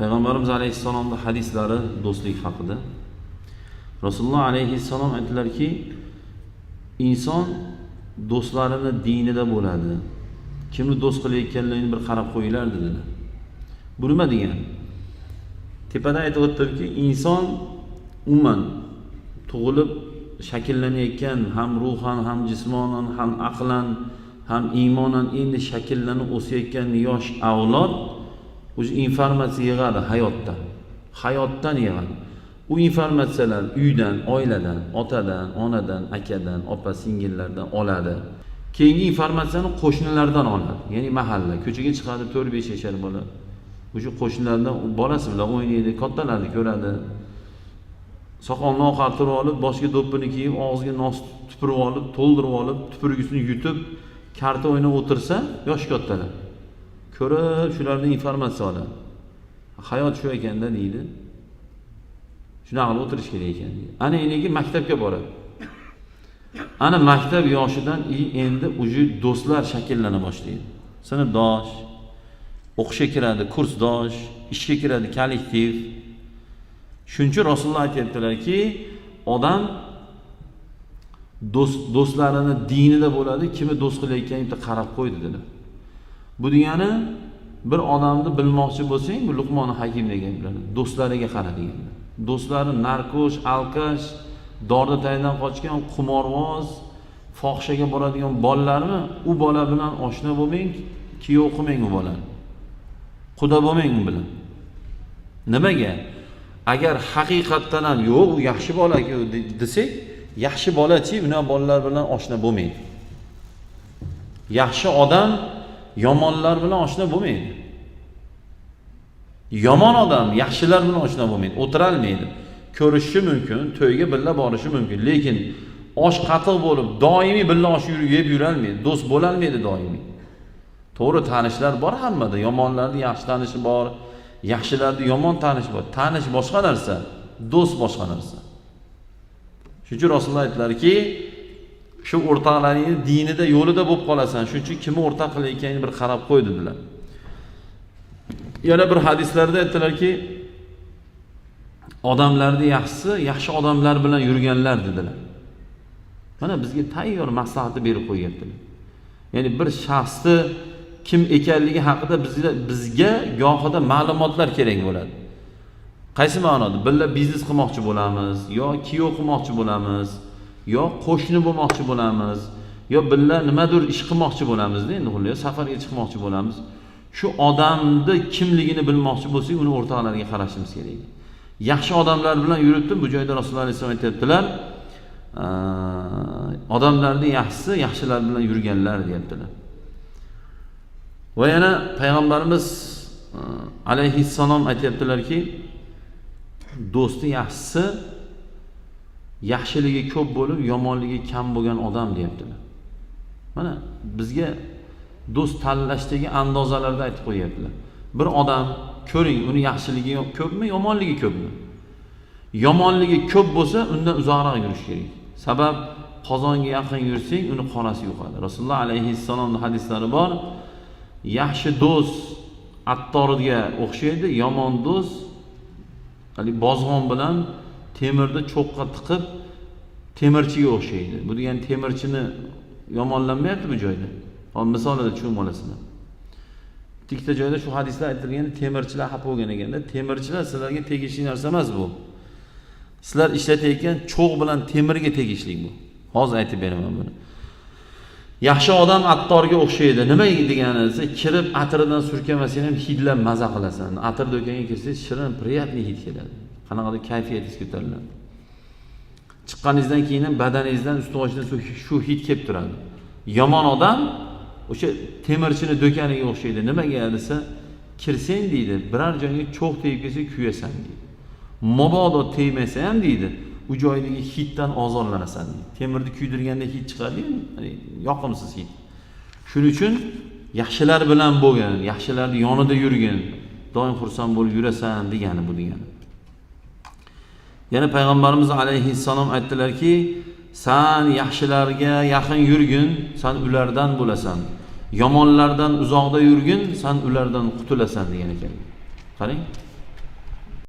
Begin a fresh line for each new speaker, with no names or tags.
Payg'ambarimiz alayhissalomning hadislari do'stlik haqida. Rasululloh alayhissalom aytdilarki, inson do'stlarini dinida bo'ladi. Kimni do'st qilayotganligini bir qarab qo'yinglar dedilar. Bu nima degani? Tepada aytib o'tdiki, inson umuman tug'ilib shakllanayotgan ham ruhan, ham jismonan, ham aqlan, ham iymonan endi shakllanib o'sayotgan yosh avlod o'sha informatsiya yig'adi hayotdan yig'adi. U informatsiyalar uydan, oiladan, otadan, onadan, akadan, opa, singillardan oladi. Keyingi informatsiyani qo'shnilardan oladi. Ya'ni mahalla, ko'chaga chiqadi 4-5 yashar bola. O'sha qo'shnilardan bolasi bilan o'ynaydi, kattalarni ko'radi. Soqolni oqartirib olib, boshiga do'ppini kiyib, og'ziga nos tupurib olib, to'ldirib olib, tupurgisini yutib, karta o'ynab o'tirsa, yosh kattalar ko'rib, shulardan informatsiya oladi. Hayot shu ekanda deydi. Shunaqa qilib o'tirish kerak ekan deydi. Ana endi maktabga boradi. Ana maktab yoshidan endi o'sha do'stlar shakllana boshlaydi. Sinfdosh, o'qishga kiradi, kursdosh, ishga kiradi, kollektiv. Shuncha Rasululloh aytibdilarki, odam do'stlarini dinida bo'ladi, kimi do'st qilayotganiga qarab qo'ydi dedilar. Bu degani bir odamni bilmoqchi bo'lsang, bu Luqmon Hakim degan bilan do'stlariga qara deganlar. Do'stlari narkosh, alkash, dorda taydan qochgan, qimorvoz, fohishaga boradigan bolalarni, u bola bilan oshna bo'lmang, kuyov qilmang u bolani. Quda bo'lmang u bilan. Nimaga? Agar haqiqatdan ham yo'q, u yaxshi bola-ku desak, yaxshi bola-chi, uni bolalar bilan oshna bo'lmaydi. Yaxshi odam yomonlar bilan oshna bo'lmaydi. Yomon odam yaxshilar bilan oshna bo'lmaydi, o'tira olmaydi. Ko'rishi mumkin, to'yga birga borishi mumkin, lekin osh qatiq bo'lib, doimiy birga osh yeb yura olmaydi, do'st bo'la olmaydi doimiy. To'g'ri, tanishlar bor hammada, yomonlarning yaxshi tanishi bor, yaxshilarning yomon tanishi bor. Tanish boshqa narsa, do'st boshqa narsa. Shuning Rasululloh aytdilarki, shu o'rtoqlaringni dinida, yo'lida bo'lib qolasan. Shuning uchun kimni o'rtoq qilayotganini bir qarab qo'y dedilar. Yana bir hadislarda aytdilarki, odamlarning yaxshisi yaxshi odamlar bilan yurganlar dedilar. Mana bizga tayyor maslahatni berib qo'yaptilar. Ya'ni bir shaxsni kim ekanligi haqida bizga gohida ma'lumotlar kerak bo'ladi. Qaysi ma'noda? Birga biznes qilmoqchi bo'lamiz, yo kiyov qilmoqchi bo'lamiz, yo qo'shni bo'lmoqchi bo'lamiz, yo birga nimadir ish qilmoqchi bo'lamiz-da, endi xullas safarga chiqmoqchi bo'lamiz. Shu odamni kimligini bilmoqchi bo'lsak, uni o'rtoqlariga qarashimiz kerak. Yaxshi odamlar bilan yuribdim, bu joyda Rasululloh alayhisolom aytibdilar, odamlarning yaxshisi yaxshilar bilan yurganlar deyaptilar. Va yana payg'ambarimiz alayhissalom aytibdilarki, do'sti yaxshisi yaxshiligi ko'p bo'lib, yomonligi kam bo'lgan odam deyaptilar. Mana bizga do'st tanlashdagi andozalarda aytib qo'yaptilar. Bir odam ko'ring, uni yaxshiligi ko'pmi, yomonligi ko'pmi? Yomonligi ko'p bo'lsa, undan uzoqroq yurish kerak. Sabab qozonga yaqin yursang, uni qorasi yo'qadi. Rasululloh alayhissalomning hadislari bor. Yaxshi do'st attorga o'xshaydi, yomon do'st bozg'on bilan temirni cho'qqa tiqib temirchiga o'xshaydi. Bu degani temirchini yomonlanmayapti bu joyda. Hozir misolida tushunib olasizlar. Ikkita joyda shu hadislar aytilganda temirchilar xafa bo'lgan ekanda, temirchilar sizlarga tegishli narsa emas bu. Sizlar ishlatayotgan cho'g' bilan temirga tegishli bu. Hozir aytib beraman buni. Yaxshi odam attorga o'xshaydi. Nima degani desa, kirib atridan surkamasang ham hidlab maza qilasan. Atir do'konga kirsangiz shirin, приятный hid keladi. Qanaqadir kayfiyatingiz ko'tariladi. Chiqqaningizdan keyin ham badaningizdan ust-boshidan shu hid kelib turadi. Yomon odam o'sha temirchini do'kaniga o'xshaydi. Nimaga desa, kirsang deydi, biror joyga cho'g' tegib kelsa kuyasan deydi. Mabodo tegmasa ham deydi, u joydagi hiddan ozorlanasan deydi. Temirni kuydirganda hid chiqadi, yoqimsiz hid. Shuning uchun yaxshilar bilan bo'lgan, yaxshilarning yonida yurgin, doim xursand bo'lib yurasan degani bu degani. Yana payg'ambarimiz alayhissalom aytdilarki, sen yaxshilarga yaqin yurgin, sen ulardan bo'lasan. Yomonlardan uzoqda yurgin, sen ulardan qutulasan degan ekan. Qarang.